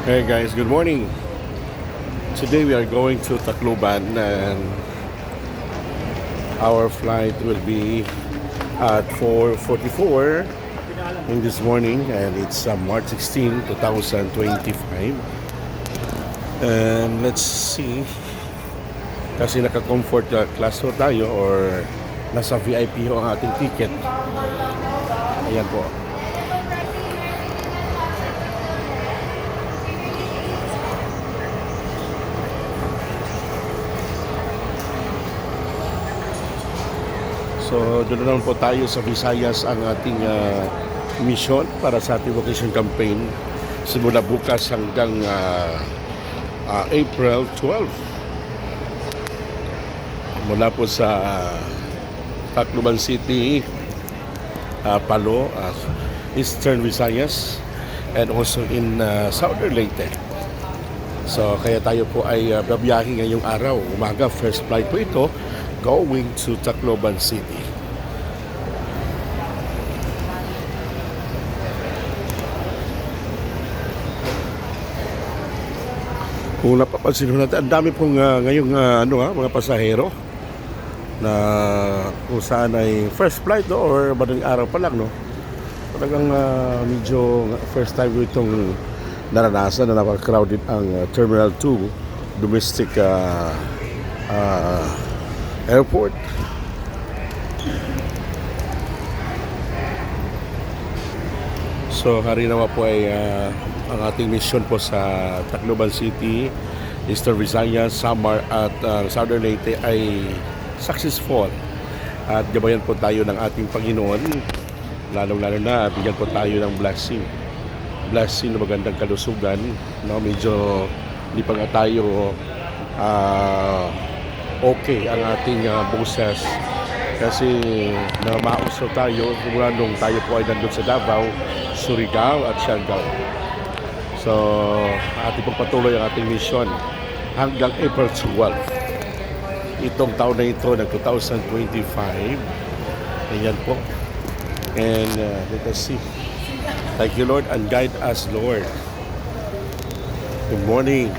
Hey guys, good morning. Today we are going to Tacloban and our flight will be at 4:44 in this morning, and it's March 16, 2025. And let's see, kasi naka-comfort class ho tayo or nasa VIP ho ang ating ticket. Ayan po. So, doon naman po tayo sa Visayas ang ating mission para sa ating vocation campaign simula bukas hanggang April 12. Mula po sa Tacloban City, Palo, Eastern Visayas, and also in Southern Leyte. So, kaya tayo po ay babiyahe ngayong araw. Umaga, first flight po ito going to Tacloban City. Kung napapansin natin, ang dami pong ngayong mga pasahero na kung saan ay first flight or madaling araw pa lang, no? Talagang medyo first time ko itong naranasan na napaka-crowded ang Terminal 2 domestic airport. So hari naman po ay ang ating mission po sa Tacloban City, Eastern Visayas, Samar at Southern Leyte ay successful. At gabayan po tayo ng ating Panginoon, lalong-lalo na bigyan po tayo ng blessing na magandang kalusugan, no? Medyo hindi pa nga tayo okay ang ating boses kasi namauso tayo mula nung tayo po ay nandun sa Davao, Surigao at Siargao. So ating pong patuloy ang ating mission hanggang April 12 itong taon na ito ng 2025. Ayan po. And let us see. Thank you, Lord, and guide us, Lord. Good morning.